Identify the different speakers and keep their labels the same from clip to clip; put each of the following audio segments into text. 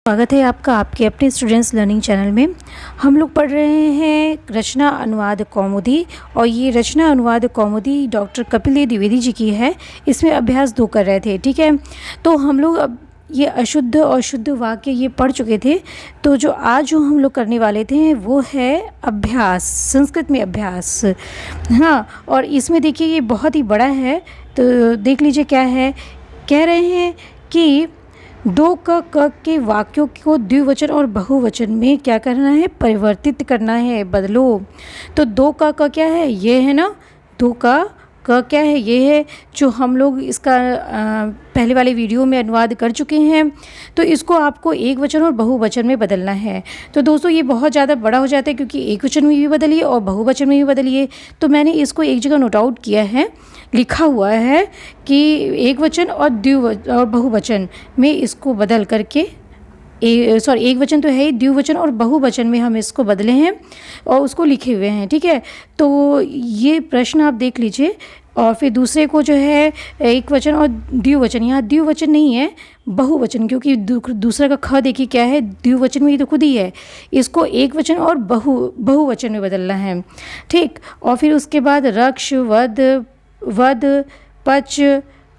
Speaker 1: स्वागत है आपका आपके अपने स्टूडेंट्स लर्निंग चैनल में। हम लोग पढ़ रहे हैं रचना अनुवाद कौमुदी और ये रचना अनुवाद कौमुदी डॉक्टर कपिल द्विवेदी जी की है। इसमें अभ्यास 2 कर रहे थे, ठीक है। तो हम लोग अब ये अशुद्ध और शुद्ध वाक्य ये पढ़ चुके थे। तो जो आज जो हम लोग करने वाले थे वो है अभ्यास, संस्कृत में अभ्यास। हाँ, और इसमें देखिए ये बहुत ही बड़ा है, तो देख लीजिए क्या है। कह रहे हैं कि 2 क के वाक्यों को द्विवचन और बहुवचन में क्या करना है, परिवर्तित करना है, बदलो। तो 2 क क्या है, ये है ना। 2 क क्या है, ये है जो हम लोग इसका पहले वाले वीडियो में अनुवाद कर चुके हैं। तो इसको आपको एक वचन और बहुवचन में बदलना है। तो दोस्तों ये बहुत ज़्यादा बड़ा हो जाता है, क्योंकि एक वचन में भी बदलिए और बहुवचन में भी बदलिए। तो मैंने इसको एक जगह नोट आउट किया है, लिखा हुआ है कि एक वचन और बहुवचन में इसको बदल करके एक वचन तो है ही, द्विवचन और बहुवचन में हम इसको बदले हैं और उसको लिखे हुए हैं, ठीक है। तो ये प्रश्न आप देख लीजिए। और फिर दूसरे को जो है एक वचन और द्विवचन, यहाँ द्विवचन नहीं है बहुवचन, क्योंकि दूसरा का ख देखिए क्या है, द्विवचन में ही तो खुद ही है। इसको एक वचन और बहुवचन में बदलना है, ठीक। और फिर उसके बाद रक्ष, वद, पच,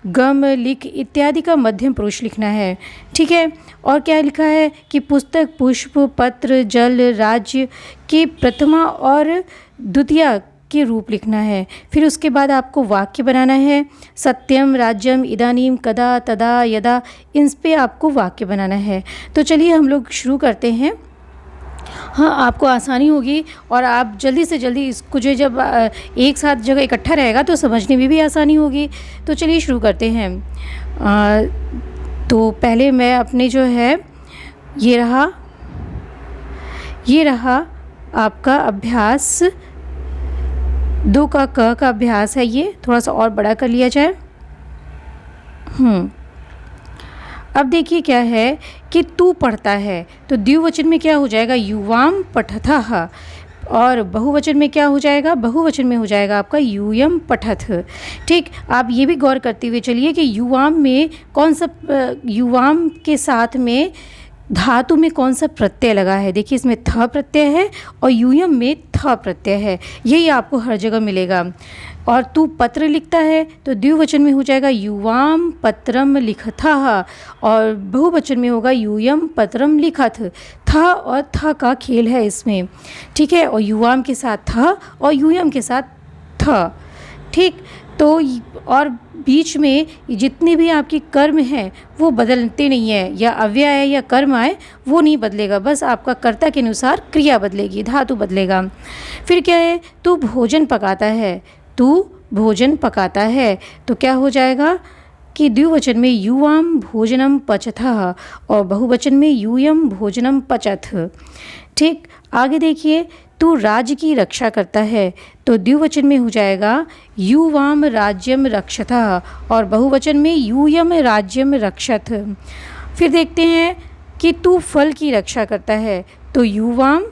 Speaker 1: गम, लिख इत्यादि का मध्यम पुरुष लिखना है, ठीक है। और क्या लिखा है कि पुस्तक, पुष्प, पत्र, जल, राज्य के प्रथमा और द्वितीया के रूप लिखना है। फिर उसके बाद आपको वाक्य बनाना है। सत्यम, राज्यम, इदानीम, कदा, तदा, यदा, इन पे आपको वाक्य बनाना है। तो चलिए हम लोग शुरू करते हैं। हाँ, आपको आसानी होगी और आप जल्दी से जल्दी इसको जो जब एक साथ जगह इकट्ठा रहेगा तो समझने में भी आसानी होगी। तो चलिए शुरू करते हैं। तो पहले मैं अपने जो है ये रहा आपका अभ्यास 2 का अभ्यास है। ये थोड़ा सा और बड़ा कर लिया जाए। अब देखिए क्या है कि तू पढ़ता है, तो द्विवचन में क्या हो जाएगा, युवाम पठतः। और बहुवचन में क्या हो जाएगा, बहुवचन में हो जाएगा आपका यूयम पठत, ठीक। आप ये भी गौर करते हुए चलिए कि युवाम में कौन सा, युवाम के साथ में धातु में कौन सा प्रत्यय लगा है। देखिए इसमें थ प्रत्यय है और यूयम में थ प्रत्यय है। यही आपको हर जगह मिलेगा। और तू पत्र लिखता है तो द्विवचन में हो जाएगा युवाम पत्रम लिखतः और बहुवचन में होगा यूयम पत्रम लिखत। थ और थ का खेल है इसमें, ठीक है। और युवाम के साथ थ और यूयम के साथ थ, ठीक। तो और बीच में जितने भी आपके कर्म हैं वो बदलते नहीं है, या अव्यय है या कर्म आए वो नहीं बदलेगा, बस आपका कर्ता के अनुसार क्रिया बदलेगी, धातु बदलेगा। फिर क्या है, तू भोजन पकाता है, तू भोजन पकाता है तो क्या हो जाएगा कि द्विवचन में युवाम भोजनम पचतः और बहुवचन में यूयम भोजनम पचथ, ठीक। आगे देखिए, तू राज्य की रक्षा करता है तो द्विवचन में हो जाएगा युवाम राज्यम रक्षतः और बहुवचन में यूयम राज्यम रक्षथ। फिर देखते हैं कि तू फल की रक्षा करता है तो युवाम,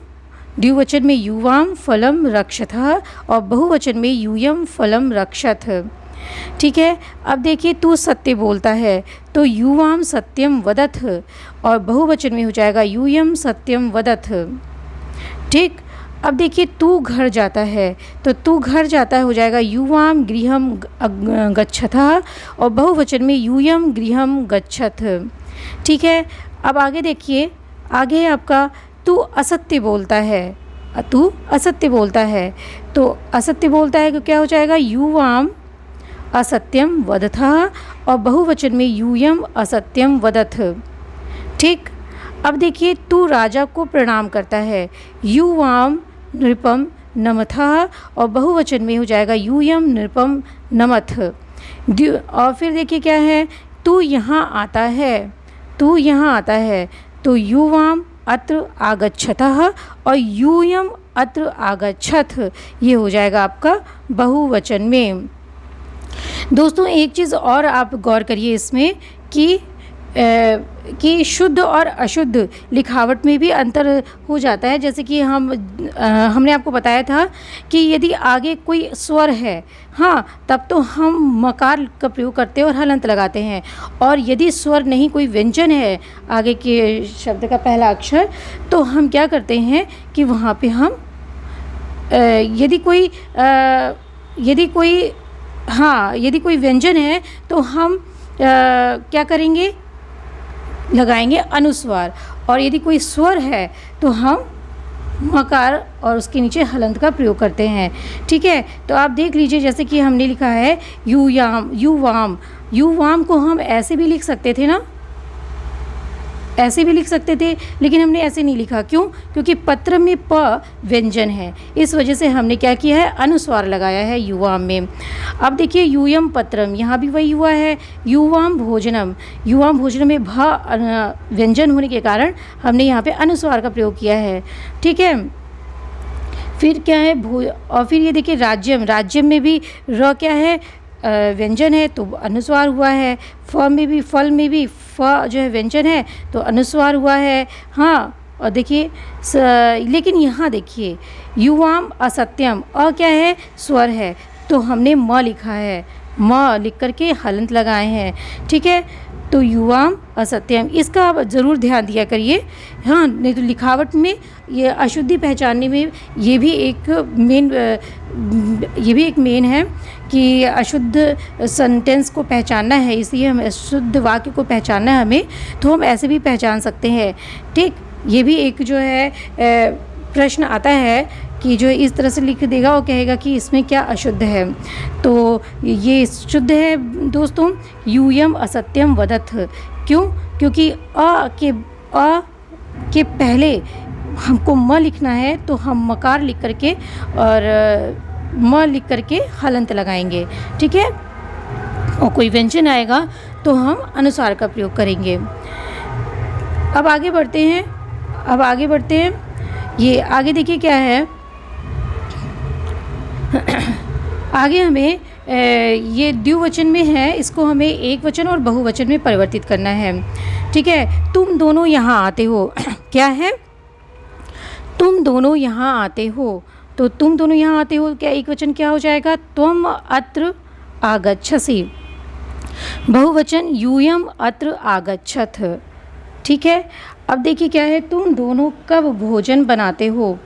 Speaker 1: द्विवचन में युवाम फलम रक्षतः और बहुवचन में यूयम फलम रक्षथ, ठीक है। अब देखिए, तू सत्य बोलता है तो युवाम सत्यम वदथ और बहुवचन में हो जाएगा यूयम सत्यम वदथ, ठीक। अब देखिए, तू घर जाता है तो तू घर जाता है हो जाएगा युवाम गृहम गच्छतः और बहुवचन में यूयम गृहम गच्छथ, ठीक है। अब आगे देखिए, आगे आपका तू असत्य बोलता है, तू असत्य बोलता है तो असत्य बोलता है तो क्या हो जाएगा युवाम असत्यम वदथः और बहुवचन में यूयम असत्यम वदथ, ठीक। अब देखिए, तू राजा को प्रणाम करता है, युवाम नृपम नमथः और बहुवचन में हो जाएगा यूयम नृपम नमथ। और फिर देखिए क्या है, तू यहाँ आता है, तू यहाँ आता है तो युवाम अत्र आगच्छतः और यूयम अत्र आगच्छथ, ये हो जाएगा आपका बहुवचन में। दोस्तों एक चीज़ और आप गौर करिए इसमें कि कि शुद्ध और अशुद्ध लिखावट में भी अंतर हो जाता है। जैसे कि हमने आपको बताया था कि यदि आगे कोई स्वर है, हाँ, तब तो हम मकार का प्रयोग करते हैं और हलंत लगाते हैं। और यदि स्वर नहीं, कोई व्यंजन है आगे के शब्द का पहला अक्षर, तो हम क्या करते हैं कि वहाँ पे हम यदि कोई व्यंजन है तो हम क्या करेंगे, लगाएंगे अनुस्वार। और यदि कोई स्वर है तो हम मकार और उसके नीचे हलंत का प्रयोग करते हैं। ठीक है, तो आप देख लीजिए, जैसे कि हमने लिखा है युयाम, युवाम। युवाम को हम ऐसे भी लिख सकते थे ना, ऐसे भी लिख सकते थे, लेकिन हमने ऐसे नहीं लिखा। क्यों? क्योंकि पत्र में प व्यंजन है, इस वजह से हमने क्या किया है, अनुस्वार लगाया है युवाम में। अब देखिए यूयम पत्रम, यहाँ भी वही हुआ है। युवाम भोजनम, युवाम भोजनम में भ व्यंजन होने के कारण हमने यहाँ पे अनुस्वार का प्रयोग किया है। ठीक है, फिर क्या है और फिर ये देखिए राज्यम, राज्यम में भी र क्या है, व्यंजन है तो अनुस्वार हुआ है। फल में भी फ जो है व्यंजन है तो अनुस्वार हुआ है। हाँ, और देखिए लेकिन यहाँ देखिए युवाम असत्यम, अ क्या है, स्वर है, तो हमने म लिखा है, म लिख करके हलंत लगाए हैं। ठीक है, तो युवाम असत्यम, इसका आप ज़रूर ध्यान दिया करिए। हाँ, नहीं तो लिखावट में ये अशुद्धि पहचानने में ये भी एक मेन है कि अशुद्ध सेंटेंस को पहचानना है, इसलिए हमें शुद्ध वाक्य को पहचानना है हमें, तो हम ऐसे भी पहचान सकते हैं। ठीक, ये भी एक जो है प्रश्न आता है कि जो इस तरह से लिख देगा और कहेगा कि इसमें क्या अशुद्ध है, तो ये शुद्ध है दोस्तों। यूयम असत्यम वदथ, क्यों? क्योंकि अ के पहले हमको म लिखना है, तो हम मकार लिख करके और म लिख करके हलंत लगाएंगे। ठीक है, और कोई व्यंजन आएगा तो हम अनुस्वार का प्रयोग करेंगे। अब आगे बढ़ते हैं। ये आगे देखिए क्या है, आगे हमें ये द्विवचन में है, इसको हमें एक वचन और बहुवचन में परिवर्तित करना है। ठीक है, तुम दोनों यहाँ आते हो क्या है, तुम दोनों यहाँ आते हो, तो तुम दोनों यहाँ आते हो क्या एक वचन क्या हो जाएगा, त्वम अत्र आगच्छसि। बहुवचन यूयम अत्र आगच्छथ। ठीक है, अब देखिए क्या है, तुम दोनों कब भोजन बनाते हो,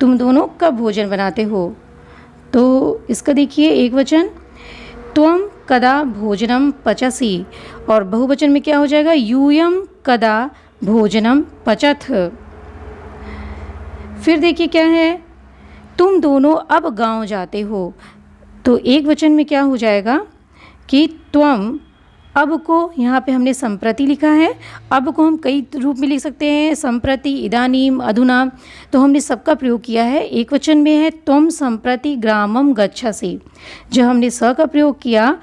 Speaker 1: तुम दोनों कब भोजन बनाते हो, तो इसका देखिए एक वचन त्वम कदा भोजनम पचसि, और बहुवचन में क्या हो जाएगा, यूयम कदा भोजनम पचथ। फिर देखिए क्या है, तुम दोनों अब गांव जाते हो, तो एक वचन में क्या हो जाएगा कि त्वम, अब को यहाँ पे हमने संप्रति लिखा है, अब को हम कई रूप में लिख सकते हैं, संप्रति, इदानीम, अधुना, तो हमने सबका प्रयोग किया है। एक वचन में है त्वम संप्रति ग्रामम गच्छसि, जब हमने स का प्रयोग किया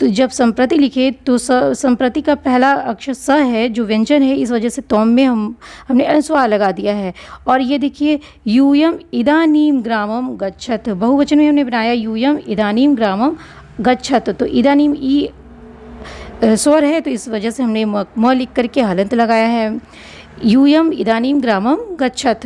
Speaker 1: तो जब संप्रति लिखे तो संप्रति का पहला अक्षर स है जो व्यंजन है, इस वजह से त्वम में हमने अनुस्वार लगा दिया है। और ये देखिए यूयम इदानीम ग्रामम गच्छत, बहुवचन में हमने बनाया यूयम इदानीम ग्रामम गच्छत, तो इदानीम ई स्वर है तो इस वजह से हमने म लिख करके हलंत लगाया है, यूयम इदानीम ग्रामम गच्छत।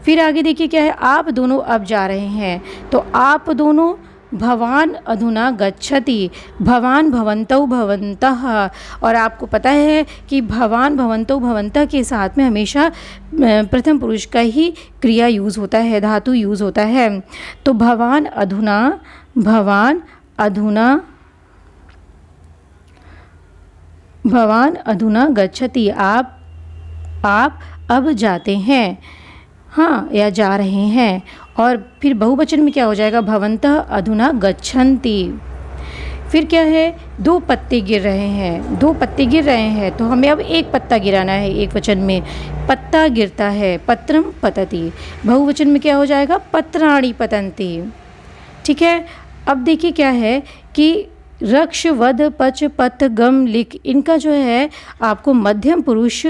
Speaker 1: फिर आगे देखिए क्या है, आप दोनों अब जा रहे हैं, तो आप दोनों भवान अधुना गच्छति, भवान भवन्तौ भवन्तः, और आपको पता है कि भवान भवन्तौ भवन्तः के साथ में हमेशा प्रथम पुरुष का ही क्रिया यूज़ होता है, धातु यूज़ होता है। तो भवान अधुना गच्छति, आप अब जाते हैं, हाँ, या जा रहे हैं। और फिर बहुवचन में क्या हो जाएगा, भवन्तः अधुना गच्छन्ति। फिर क्या है, दो पत्ते गिर रहे हैं, तो हमें अब एक पत्ता गिराना है। एक वचन में पत्ता गिरता है, पत्रम पतति। बहुवचन में क्या हो जाएगा, पत्राणि पतन्ति। ठीक है, अब देखिए क्या है कि रक्ष वध पच पथ गम लिख, इनका जो है आपको मध्यम पुरुष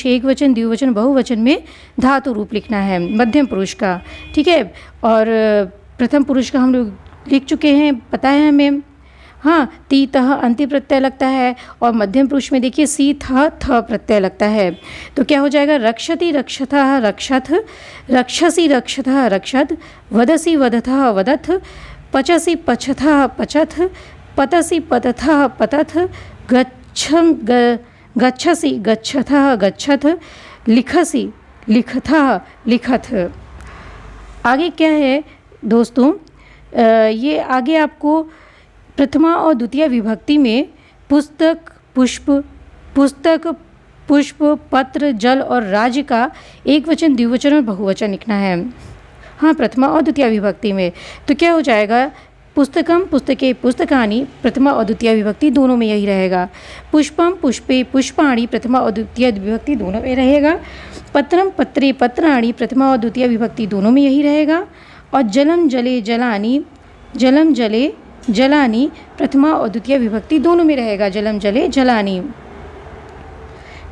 Speaker 1: एक वचन, द्विवचन, बहुवचन में धातु रूप लिखना है मध्यम पुरुष का। ठीक है, और प्रथम पुरुष का हम लोग लिख चुके हैं, पता है हमें। हाँ, ती तह अंतिम प्रत्यय लगता है और मध्यम पुरुष में देखिए सी थ थ प्रत्यय लगता है। तो क्या हो जाएगा, रक्षति रक्षतः रक्षथ, रक्षसी रक्षतः रक्षत, वदसी वदथः वदथ, पचसी पचथः पचथ, पतसी पतथः पतथ, गच्छसि गच्छथः गच्छथ, लिखसि लिखथः लिखथ। आगे क्या है दोस्तों, ये आगे आपको प्रथमा और द्वितीय विभक्ति में पुस्तक पुष्प, पुस्तक पुष्प, पत्र, जल और राज्य का एक वचन, द्विवचन और बहुवचन लिखना है। हाँ, प्रथमा और द्वितीय विभक्ति में तो क्या हो जाएगा, पुस्तकम पुस्तके पुस्तकानि, प्रथमा और द्वितीय विभक्ति दोनों में यही रहेगा। पुष्पम पुष्पे पुष्पाणि, प्रथमा और द्वितीय विभक्ति दोनों में रहेगा। पत्रम पत्रे पत्राणि, प्रथमा और द्वितीय विभक्ति दोनों में यही रहेगा। और जलम जले जलानि, जलम जले जलानि, प्रथमा और द्वितीय विभक्ति दोनों में रहेगा, जलम जले जलानि।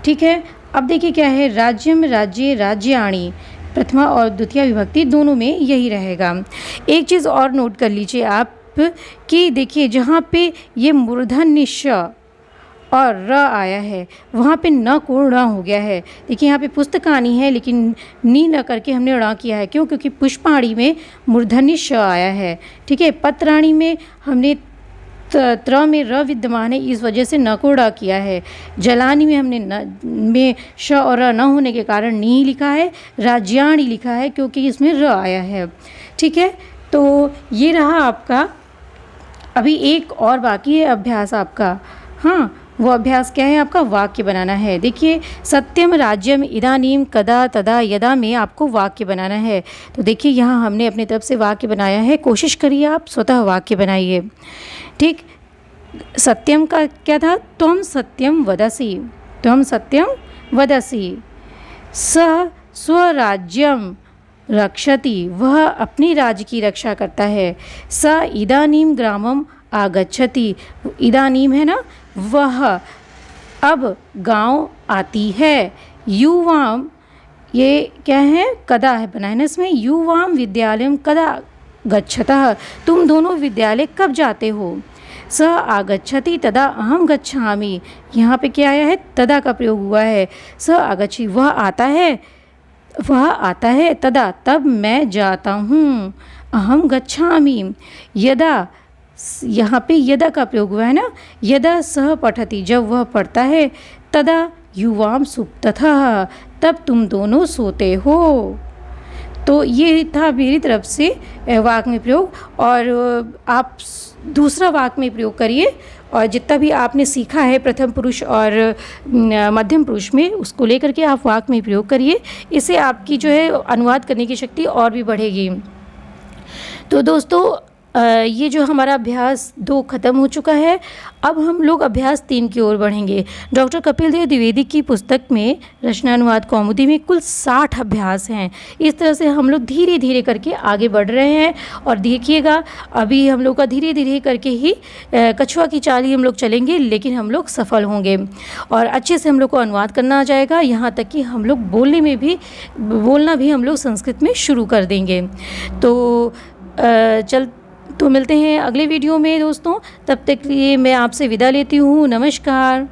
Speaker 1: ठीक है, अब देखिए क्या है, राज्यम राज्ये राज्याणि, प्रथमा और द्वितीय विभक्ति दोनों में यही रहेगा। एक चीज़ और नोट कर लीजिए आप कि देखिए जहाँ पे ये मूर्धन्य श और र आया है वहाँ पे न को ण हो गया है। देखिए यहाँ पे पुस्तकानी है लेकिन नी न करके हमने ण किया है, क्यों, क्योंकि पुष्पाणी में मूर्धन्य श आया है। ठीक है, पत्राणी में हमने त्र में र विद्यमान है, इस वजह से न को ड़ किया है। जलानी में हमने न में श और र न होने के कारण नी लिखा है। राज्याणी लिखा है क्योंकि इसमें र आया है। ठीक है, तो ये रहा आपका। अभी एक और बाकी है अभ्यास आपका। हाँ, वो अभ्यास क्या है आपका, वाक्य बनाना है। देखिए सत्यम राज्यम इदानीम कदा तदा यदा में आपको वाक्य बनाना है। तो देखिए यहाँ हमने अपनी तरफ से वाक्य बनाया है, कोशिश करिए आप स्वतः वाक्य बनाइए। ठीक, सत्यम का क्या था, त्वं सत्यम वदसि, त्वं सत्यम वदसि। स स्वराज्यम रक्षति, वह अपनी राज्य की रक्षा करता है। स इदानीम ग्रामम आगच्छति, इदानीम है ना, वह अब गांव आती है। युवाम, ये क्या है, कदा है बनाए ना इसमें, युवाम विद्यालयम कदा गच्छतः, तुम दोनों विद्यालय कब जाते हो। स आगच्छति तदा अहम गच्छामि, यहाँ पे क्या आया है, तदा का प्रयोग हुआ है। स आगच्छति, वह आता है, वह आता है, तदा तब मैं जाता हूँ। अहम गच्छामि, यदा, यहाँ पे यदा का प्रयोग हुआ है ना, यदा सह पठति, जब वह पढ़ता है। तदा युवाम सुप्ततः, तब तुम दोनों सोते हो। तो ये था मेरी तरफ से वाक्य में प्रयोग, और आप दूसरा वाक्य में प्रयोग करिए और जितना भी आपने सीखा है प्रथम पुरुष और मध्यम पुरुष में, उसको लेकर के आप वाक्य में प्रयोग करिए। इससे आपकी जो है अनुवाद करने की शक्ति और भी बढ़ेगी। तो दोस्तों ये जो हमारा अभ्यास 2 ख़त्म हो चुका है। अब हम लोग अभ्यास 3 की ओर बढ़ेंगे। डॉक्टर कपिल देव द्विवेदी की पुस्तक में रचनानुवाद कौमुदी में कुल 60 अभ्यास हैं। इस तरह से हम लोग धीरे धीरे करके आगे बढ़ रहे हैं। और देखिएगा अभी हम लोग का धीरे धीरे करके ही कछुआ की चाल ही हम लोग चलेंगे, लेकिन हम लोग सफल होंगे और अच्छे से हम लोग को अनुवाद करना आ जाएगा। यहाँ तक कि हम लोग बोलना भी हम लोग संस्कृत में शुरू कर देंगे। तो मिलते हैं अगले वीडियो में दोस्तों, तब तक के लिए मैं आपसे विदा लेती हूँ। नमस्कार।